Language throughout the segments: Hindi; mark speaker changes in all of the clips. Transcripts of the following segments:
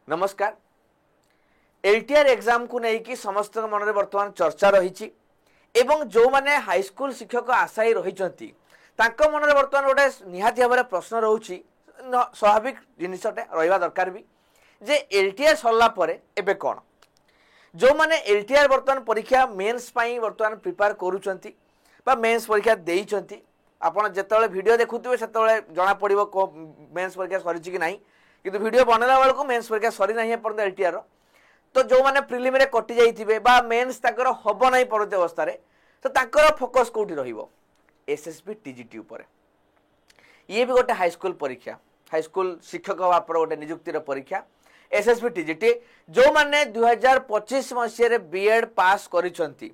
Speaker 1: नमस्कार। एलटीआर एग्जाम को लेकिन समस्त मन में बर्तमान चर्चा रही एवं जो माने हाईस्कूल शिक्षक आशायी रही मन में बर्तमान गोटे निहाती भाव प्रश्न रोचे स्वाभाविक जिनसटे रहा दरकार भी जे एलटीआर सरला परे एबे कौन जो माने एलटीआर बर्तमान परीक्षा मेन्स बर्तमान प्रिपेयर करुँच मेन्स परीक्षा देइचंती आपण जेतले वीडियो देखुथिबे सेतले जना पड़िबो को मेन्स परीक्षा सरीची कि नाही किंतु वीडियो बनला बेलको मेन्स परीक्षा सरी नाही पर्यंत एलटीआर तो जो माने प्रिलिम रे कटि जाइथिबे बा मेन्स ताकर हबो नाही परते अवस्था रे तो ताकर फोकस कोठी रहिबो एसएसबी टीजीटी ऊपर। ये भी गोटे हाईस्कूल परीक्षा हाईस्कूल शिक्षक बापर गोटे नियुक्तिर परीक्षा एसएसबी टीजीटी जो माने 2025 मसीह रे बीएड पास करिसंती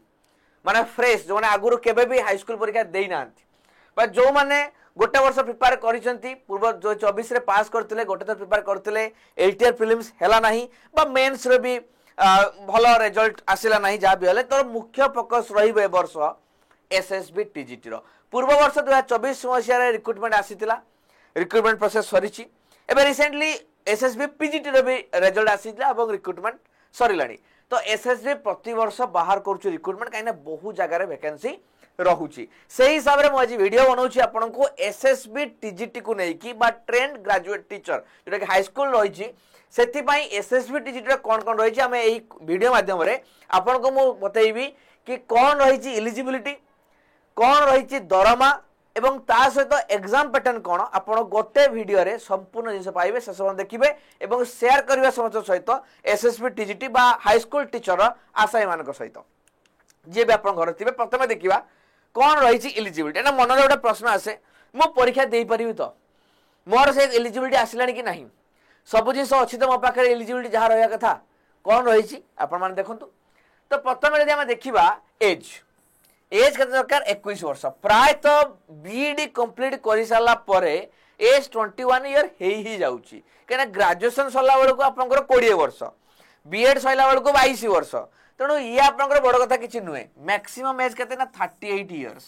Speaker 1: माने फ्रेश जो माने आगुरु केबे भी हाईस्कूल परीक्षा देई नांती बा जो माने गोटे वर्ष प्रिपेयर करिसंती पूर्व जो 24 रे पास करथिले गोटे थर प्रिपेयर करथिले एलटीआर प्रीलिम्स हैला नाही बा मेंस रे भी भलो रिजल्ट आसिला नाही जा भी हले तो मुख्य फोकस रहिबे वर्ष एसएसबी टीजीटी रो पूर्व वर्ष 2024 मसीह रे रिक्रुटमेंट आसीतिला रिक्रुटमेंट प्रोसेस सरीची एबे रिसेंटली एसएसबी पीजीटी रो भी रिजल्ट आसीतिला एवं रिक्रुटमेंट सरीलाणी तो एसएसबी प्रति वर्ष बाहर करूची रिक्रुटमेंट काइना बहु जगह रे वैकेंसी रहुची से हिसाब रे आज वीडियो बनाउची आपन को एसएसबी टीजीटी को नै कि बा ट्रेंड ग्रेजुएट टीचर जोटा कि हाई स्कूल रहिची सेति पई एसएसबी टीजीटी रे कोन कोन रहिची हमें एही वीडियो माध्यम रे आपन को मु बतैबी कि कोन रहिची एलिजिबिलिटी कोन रहिची दरमा एवं ता सहित एग्जाम पैटर्न कोन आपन गोटे वीडियो रे संपूर्ण जिंस पाइबे से सब देखिबे एवं शेयर करबा समस्त सहित एसएसबी टीजीटी बा हाई स्कूल टीचर आशायी मानक सहित जे भी आपन घर थिबे प्रथमे देखिबा कौन रही एलिजिबिलिटी ना मन गोटे प्रश्न आसे मो परीक्षा दे पारि तो मोर से एलिजिबिलिटी आसला कि नहीं सब जिन अच्छी तो मो पाखे एलिजिबिलिटी जहाँ रहा कथा कौन रही आपण मैंने देखु तो प्रथम यदि आम देखा एज एज के दरकार 21 वर्ष प्रायतः बीईडी कंप्लीट कर सारापर एज 21 इयर ही जाऊँगी कहीं ग्रेजुएशन सरला बेलू आप 20 वर्ष बीएड सरला बेलू 22 वर्ष तेणु ये आपंकर बड़ कथा किसी नुहे मैक्सिमम एज के 38 इयर्स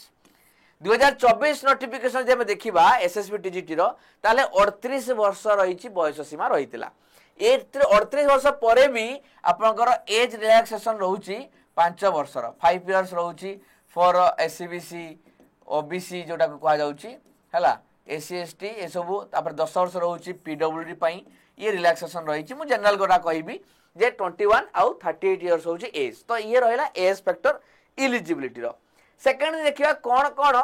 Speaker 1: 2024 नोटिफिकेशन जब देखा एसएसबी टीजीटी ताले 38 वर्ष रही बयस सीमा रही 38 वर्ष पर भी आपंकर एज रिलैक्सेशन रोची 5 वर्ष 5 इयर्स रोची फॉर एससीबीसी ओबीसी जोटा कह जाऊँगा एससी एसटी ये सबू 10 वर्ष रोची पीडब्ल्यूडी ये रिलैक्सेशन रही मुझे जनरल गोटा कहबी जे 21 आउ 38 इयर्स होची एज तो ये रहिला एज फैक्टर एलिजिबिलिटी रो सेकंड देखिबा कोन कोन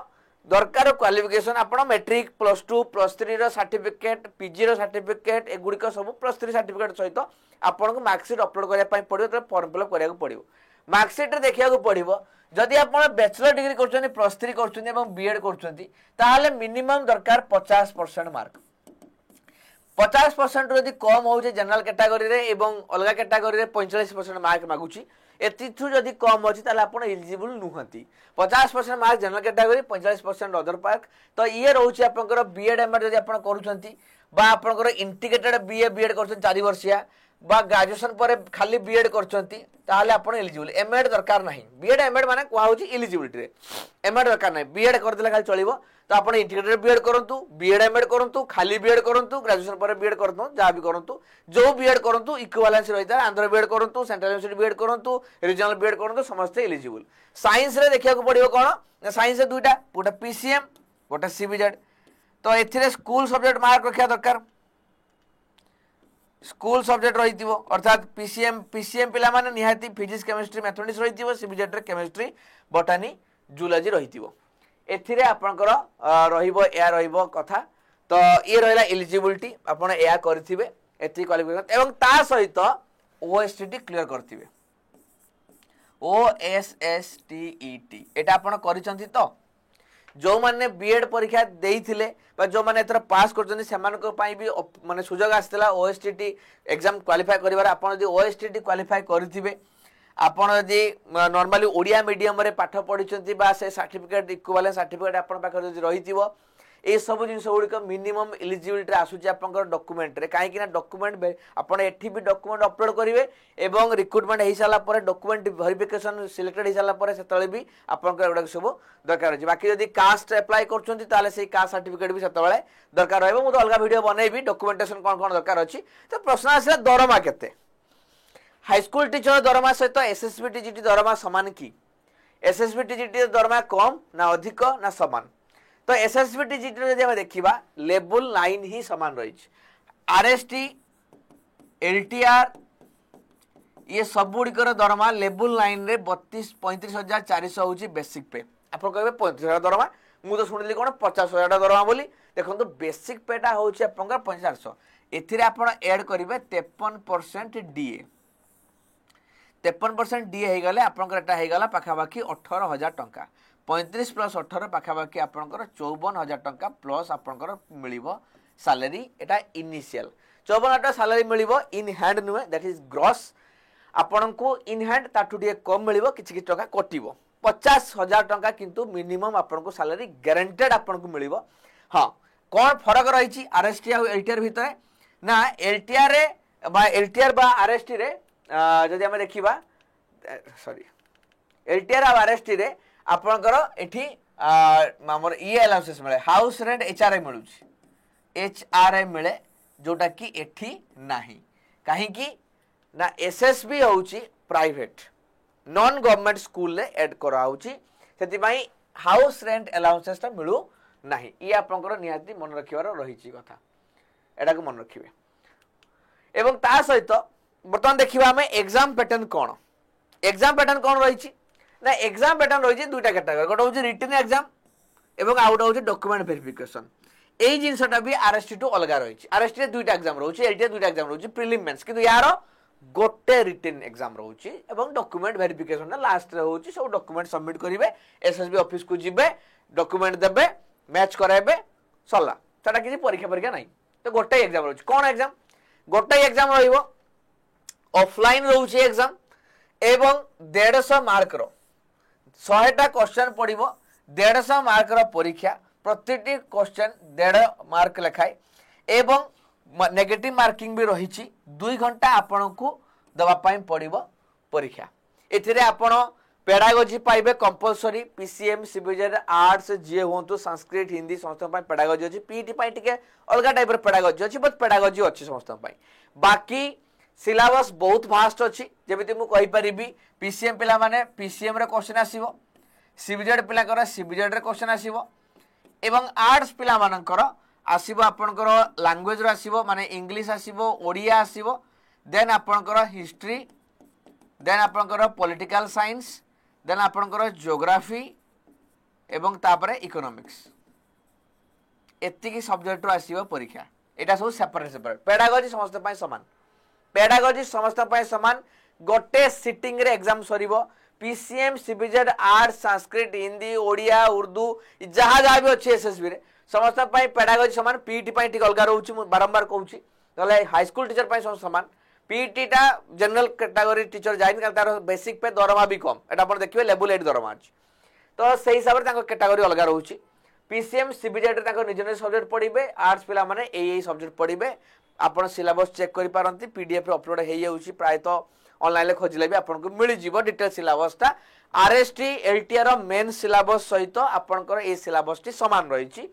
Speaker 1: दरकार क्वालिफिकेशन आपण मैट्रिक +2 +3 रो सर्टिफिकेट पीजी रो सर्टिफिकेट एगुडी सब +3 सर्टिफिकेट सहित आपण को मार्कशीट अपलोड करिया पई पड़ियो तो फॉर्म फिलअप करिया पड़ियो मार्कशीट रे देखिया को पड़ियो जदि आपण बैचलर डिग्री करछनी +3 करछनी एवं बीएड करछनी ताहाले मिनिमम दरकार 50% मार्क 50% यदि कम हो जनरल कैटेगरी रे एवं अलग कैटेगरी रे 45% मार्क मागुची एतिथु जदि कम अछि ताले आपण एलिजिबल नुहंती 50% मार्क जनरल कैटेगरी 45% अदर पार्क तो ये रहउची आपनकर बीएड एमएड जदि आपण करूछंती बा आपनकर इंटीग्रेटेड बीए बीएड करछन 4 वर्षिया बा ग्रेजुएशन पर खाली बीएड करछंती ताले आपण एलिजिबल एमएड दरकार नाही बीएड एमएड माने कोहा होची एलिजिबिलिटी रे एमएड दरकार नाही बीएड कर देला खाली चलिबो तो आप इंटीग्रेटेड बीएड करंतु बीएड एमएड करंतु खाली बीएड करंतु ग्रेजुएशन पर बीएड करंतु जहाँ भी करंतु जो बीएड करंतु इक्विवेलेंस रहिता आंध्र बीएड करंतु सेंट्रल यूनिवर्सिटी बीएड करंतु रीजनल बीएड करंतु समस्त एलिजिबल साइंस रे देखिया को पड़िबो कोन साइंस रे दुईटा गोटे पीसीएम गोटे सीबीजेड तो एथिरे स्कूल सब्जेक्ट मार्क रखिया दरकार स्कूल सब्जेक्ट रहितिबो अर्थात पीसीएम पिला माने निहाती फिजिक्स केमिस्ट्री मैथमेटिक्स रहितिबो सीबीजेड रे केमिस्ट्री बोटानी जूलॉजी रहितिबो एथिरे आपनकर रहिबो या रहिबो कथा तो ये रहिला एलिजिबिलिटी आपण या करथिबे एथि क्वालिफिकेशन एवं ता सहित ओएसटीटी क्लियर करथिबे ओएसएसटीईटी एटा आपण करिसंती तो जो माने बीएड परीक्षा देइथिले बा जो माने एतर पास करजनी सेमानक पई भी माने सुजोग आस्थिला ओएसटीटी एग्जाम क्वालिफाई करिवार आपण जदि ओएसटीटी क्वालिफाई करथिबे आपण जदि नॉर्मली ओडिया मीडियम रे पाठ पढिचंती बा से सर्टिफिकेट इक्विवेलेंस सर्टिफिकेट आपण पाखर जदि रहितिबो ये सब जिन गुड़िक मिनिमम इलिजिबिलिटी आसूची आपंकर डॉक्यूमेंट रे कहीं डॉक्यूमेंट आपड़ एठी भी डॉक्यूमेंट अपलोड करेंगे एवं रिक्रुटमेंट हो सारा डॉक्यूमेंट वेरिफिकेशन सिलेक्टेड हो सारा से भी आपंकर एगुड़ा सब दरकार अच्छे बाकी जब कास्ट अप्लाई कर कास्ट सर्टिफिकेट भी से दरकार रहा मुझे अलग वीडियो बनैबी डॉक्यूमेंटेशन कौन कौन दरकार अच्छी तो प्रश्न आसला दरमा केते हाईस्कूल टीचर दरमा सहित एसएसबी टीजीटी दरमा सामान कि एसएसबी टीजीटी दरमा कम ना अधिक ना सामान तो एसएसबी टीजीटी जब देखा लेवल 9 ही सामान रही आरएसटी एलटीआर ये सब गुड़िकर दरमा लेवल 9 रे 35,400 हूँ बेसिक पे आप कहे 35,000 दरमा मुझे तो शुणिली कौन 50,000 दरमा बोली देखो बेसिक पेटा हूँ 35,400 एथिरे आपण ऐड करेंगे 53% डीए 53% डीए हो गले आपंकर पाखापाखि 18,000 टंका 35 प्लस 18 पाखापाखि आपंकर 54,000 टंका प्लस आपंकर मिल salary Etah initial 54,000 salary mill in hand नुहे दैट इज ग्रॉस आपण को इन हैंड ताठू टे कम मिल कि टंका कटिबो 50,000 टंका किंतु मिनिमम आपण को सालेरी गारंटेड आपण को मिल हाँ कौन फरक रही आरएसटी और एलटीआर भितर ना एलटीआर बा आरएसटी रे जदि आम देखा सॉरी एलटीआर और आरएसटी रे आपणकर एठी हमर ई अलाउंसेस मिले हाउस रेंट एचआरए मिलू एचआरए मिले जोटा कि एठी नाही कहीं ना एसएसबी होउची प्राइवेट नॉन गवर्नमेंट स्कूल ले ऐड करा होउची सेति हाउस रेंट अलाउंसेस ता मिलू नाही ये आपणकर निहाती मन रखिवार रहिची कथा एटा को मन रखिबे एवं ता सहित बर्तमान देखिबा हमें एग्जाम पैटर्न रही ना एग्जाम पैटर्न रही दुईटा कैटेगरी गोटे हूँ रिटन एग्जाम एवं आउ गोटे हूँ डॉक्यूमेंट वेरिफिकेशन यही जिनसा भी आरएसटी टू अलग रही आरएसटी दुईटा एग्जाम रोचे एलटी दुईटा एग्जाम रोचे प्रिलिम मेंस किंतु यार गोटे रिटन एग्जाम रोचे एवं डॉक्यूमेंट वेरिफिकेशन लास्ट रे होची सब डॉक्यूमेंट सबमिट करेंगे एसएसबी ऑफिस को जिबे डॉक्यूमेंट देबे मैच कराइबे सरला सेटा किसी परीक्षा नहीं तो गोटे एग्जाम रोचे कौन एग्जाम गोटे एग्जाम रहिबो ऑफलाइन रोचे एग्जाम एवं 150 मार्क रो 100टा क्वेश्चन पड़िबो 150 मार्क रो परीक्षा प्रत्येकटी क्वेश्चन 1.5 मार्क लेखाए एवं नेगेटिव मार्किंग भी रही 2 घंटा आपण को दवा पाई पड़िबो परीक्षा एथिरे आपण पेडागोजी पाइबे कंपलसरी पीसीएम सीबीजेड आर्ट्स जे होंतु संस्कृत हिंदी समस्त पाई पेडागोजी अछि पीटी पाई टिके अलगा टाइप रो पेडागोजी अछि बट पेडागोजी अछि समस्त पाई बाकी सिलेबस बहुत भास्ट अच्छी जमी मुझे कहीपरि पीसीएम पिला माने पीसीएम रे क्वेश्चन आसीबो सीबीजेड पिला सीबीजेड रे क्वेश्चन आसीबो एवं आर्ट्स पिला मानकर आसीबो आपनकर लैंग्वेज रो आसीबो माने इंग्लिश आसीबो ओडिया आसीबो देन आपनकर हिस्ट्री देन आपनकर पॉलिटिकल साइंस देन आपनकर ज्योग्राफी एवं तापरे इकोनॉमिक्स एतिकी सब्जेक्ट रो आसीबो परीक्षा एटा सब सेपरेट पेडागोजी समस्त पाई समान पेडागोजी समस्त पाई समान गोटे सिटिंग रे एग्जाम सरीबो PCM CBZ arts Sanskrit Hindi Odia Urdu जहाँ जहाँ भी अच्छी एसएसबी रे समस्त पाई पेडागोजी समान पीटी पाई टिक अलगा रहउची बारंबार कहूची तले हाई स्कूल टीचर पाई सब समान पीटी टा जनरल कैटेगरी टीचर जाइन कर तार बेसिक पे दरमा भी कम एटा अपन देखिबे लेवल 8 दरमा अछि तो सेही हिसाब रे ताको कैटेगरी अलगा रहउची पीसीएम सीबीजेड रे ताको निज निज सब्जेक्ट पढिबे आर्ट्स पिला माने एई सब्जेक्ट पढिबे आपण सिलेबस चेक करि पारंती पीडीएफ रे अपलोड हे जाउची प्राय तो ऑनलाइन ले खोजिले भी आपन को मिल जिवो डिटेल सिलेबस ता आरएसटी एलटीआर रो मेन सिलेबस सहित आपन को ए सिलेबस टी समान रहिची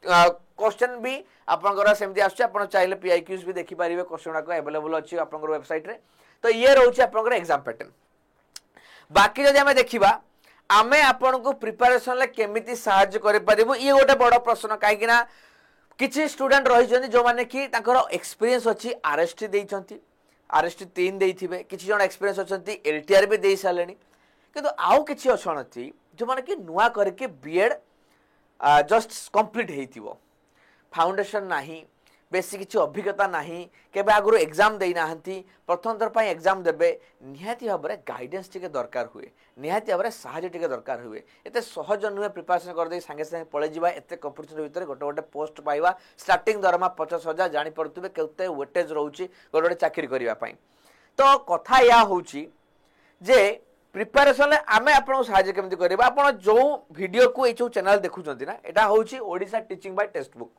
Speaker 1: क्वेश्चन भी आपन को सेमती आछी आपन चाहिले पीआईक्यूज भी देखि परिबे क्वेश्चन को अवेलेबल अछि आपन को वेबसाइट रे तो ये रहउची आपन को एग्जाम पैटर्न बाकी जदि हमें देखिबा आमे आपन को प्रिपरेशन ले केमिति सहायता करि परिबो ये गोटे बड़ प्रश्न काहे कि ना किछि स्टूडेंट रही जो माने कि ताकर एक्सपीरियंस अछि आरएसटी देइछंती आरएसटी 3 देइथिबे किछि जण एक्सपीरियंस अछंती एलटीआर भी देइ सालेनी किंतु आउ किछि अछनती जो माने कि नुवा करके बीएड जस्ट कंप्लीट हेइथिबो फाउंडेशन नाही बेसी किछि अभिज्ञता नाही केबे आगुरो एग्जाम देइ नाहंती प्रथम थर पई एग्जाम देबे निहाती भाबरे गाइडेंस टिके दरकार हुए निहाती भाबरे सहायता टिके दरकार हुए एते सहज नुहे प्रिपरेशन कर दे संगे संगे पळे जिबा एते कंपटीशन भितर गोटे गोटे पोस्ट पाइबा स्टार्टिंग दरमा 50,000 जानि पड़तुबे केते वेटेज रहउची गोटे गोटे चाकरी करिवा पई तो कथा या होउची जे प्रिपेरेसन आम आपको साहय केमती करबा आपण जो वीडियो को ये चैनल देखुचंती ना एटा होची Odisha teaching by text book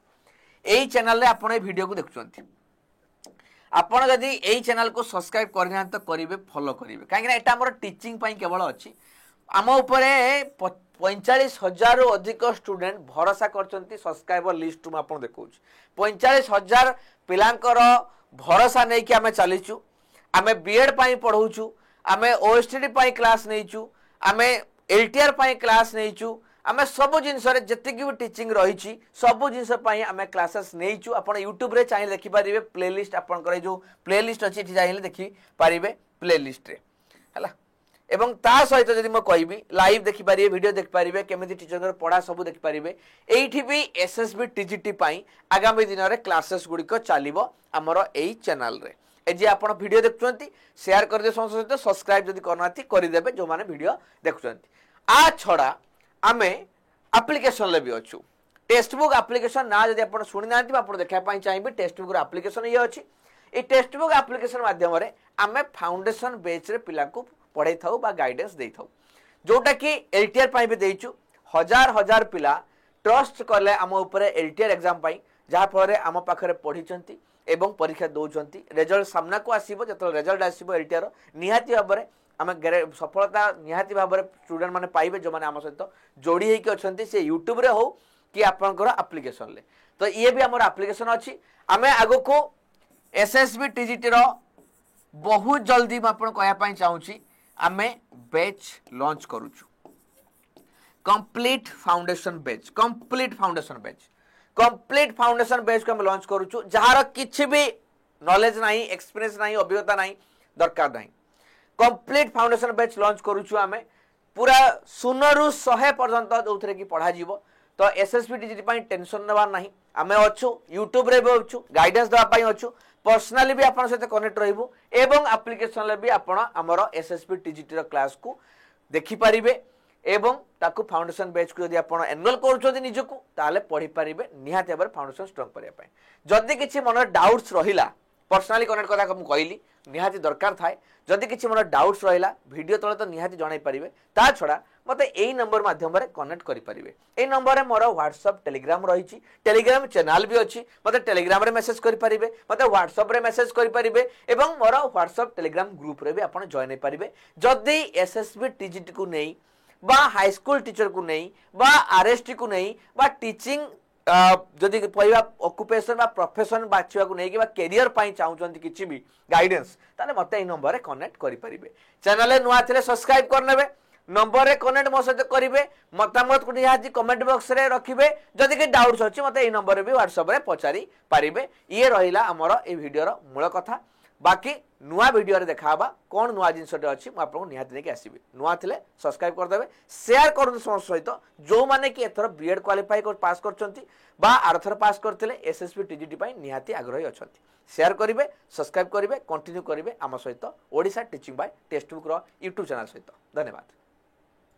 Speaker 1: AE channel रे आपण ए वीडियो को देखुचंती आपण जदि एई चैनल को सब्सक्राइब करना तो करिवे फॉलो करिवे काहे ना एटा हमर टीचिंग पई केवल अछि आम उपरे 45,000 रु अधिक स्टूडेंट भरोसा करचंती सब्सक्राइबर लिस्ट में आपण देखौछ 45,000 पिलांकर भरोसा नै कि आमे चलीचु आमे बीएड पई पढौछु आमे ओएसटीडी पई क्लास नैचु आमे एलटीआर पई क्लास नैचु आमे सब जिनस रे जतिकि भी टीचिंग रही सब जिनस पई आमे क्लासेस नैचु आपण यूट्यूब रे चाहि देखि परिबे प्लेलिस्ट आपनकर जो प्लेलिस्ट अछि एठी चाहि देखि परिबे प्लेलिस्ट रे हला एवं ता सहित जदि म कहबी लाइव देखि परिबे वीडियो देखि परिबे केमिति टीचर पढ़ा सब देखि परिबे एठी भी एसएसबी टीजीटी पई आगामी दिन रे क्लासेस गुडी को चलिबो हमरो एई चैनल रे ए जे आपण वीडियो देखुचंती शेयर कर दे सहित सब्सक्राइब जदि करनाथि करि देबे जो माने वीडियो देखुचंती आ छडा आमे एप्लिकेशन ले भी अछु टेक्स्ट बुक एप्लिकेशन ना जदि आपण सुनि नांती आपण देखा पई चाहिबे टेक्स्ट बुक रो एप्लिकेशन ये अछि ए टेक्स्ट बुक एप्लिकेशन माध्यम रे आमे फाउंडेशन बेच रे पिला को पढ़ाई थाउ बा गाइडेंस देई थाउ जोटा कि एलटीआर पई भी देइचु हजार हजार पिला ट्रस्ट करले आम ऊपर एलटीआर एग्जाम पई जहा फरे आम पाखरे पढिचंती एवं परीक्षा दौरान रिजल्ट सामना को आसीबो जतो रिजल्ट आसीबो एलटीआर निहाती भाबरे आम सफलता निहाती भाबरे स्टूडेंट माने पाइबे जो माने आम सहित जोड़ी हेकि अछंती से यूट्यूब रे हो कि आपनकर एप्लिकेशन ले तो ये भी हमर एप्लिकेशन अछि आमे आगो को एसएसबी टीजीटी रो बहुत जल्दी म आपन कहया पई चाहूची आमे बैच लॉन्च करूछु कंप्लीट फाउंडेशन बैच को हम लॉन्च करूछु जहार किछि भी नॉलेज नाही एक्सपीरियंस नाही अभिज्ञता नाही दरकार नाही कंप्लीट फाउंडेशन बैच लॉन्च करूछु आमे पूरा 0 रु 100 पर्यंत जोथरे की पढ़ा जीवो तो एसएसबी टीजीटी पई टेंशन नबार नाही आमे अछु यूट्यूब रे भी अछु गाइडेंस दवा पई अछु पर्सनली भी आपन सहित कनेक्ट रहइबो एवं एप्लिकेशन ले भी आपन हमरो एसएसबी टीजीटी रो क्लास को देखि परिबे एवं ताकू फाउंडेशन बैच को यदि आपण एनरोल करूछोदी निजको ताले पढि परिबे निहाते एबर फाउंडेशन स्ट्रांग करिया पय जदी किछि मन डाउट्स रहिला पर्सनली कनेक्ट करा हम कहली निहाती दरकार थाए जदी किछि मन डाउट्स रहिला वीडियो तळे तो निहाती जणाई परिबे ता छडा मते एई नंबर माध्यम रे कनेक्ट करि परिबे एई नंबर रे मोर व्हाट्सएप टेलीग्राम रहिछि टेलीग्राम चैनल भी अछि मते टेलीग्राम रे मेसेज करि परिबे मते व्हाट्सएप रे मेसेज करि परिबे एवं मोर व्हाट्सएप टेलीग्राम ग्रुप रे भी आपण जॉइन हे परिबे जदी एसएसबी टीजीटी को नै बा हाई स्कूल टीचर को नहीं बा आरएसटी को नहीं बा टीचिंग जदि पढ़ा ऑक्युपेशन बा प्रोफेशन बाछिया को नहीं कि बा कैरियर पाई चाहउचंती किछि भी गाइडेंस ताले मते ए नंबर रे कनेक्ट करि परिबे चैनल नुआ थिले सब्सक्राइब कर नेबे नंबर रे कनेक्ट मो सहित करिवे मतामत को निहाती कमेंट बॉक्स रे रखिबे जदि के डाउट्स अछि मते ए नंबर रे भी व्हाट्सएप रे पचारी परिबे ये रहिला हमर ए वीडियो रो मूल कथा बाकी नुआ वीडियो रे देखाबा कोन नुआ जिनसटे अछि म आपन निहाती नेके आसीबे नुआ थिले सब्सक्राइब कर देबे शेयर करन समस्त सहित जो माने कि एथर बीएड क्वालिफाई कर पास करचंती बा आरथर पास करथिले एसएसबी टीजीटी पई निहाती आग्रही अछंती शेयर करिवे सब्सक्राइब करिवे कंटिन्यू करिवे आम सहित Odisha teaching by text book रो YouTube चैनल सहित धन्यवाद।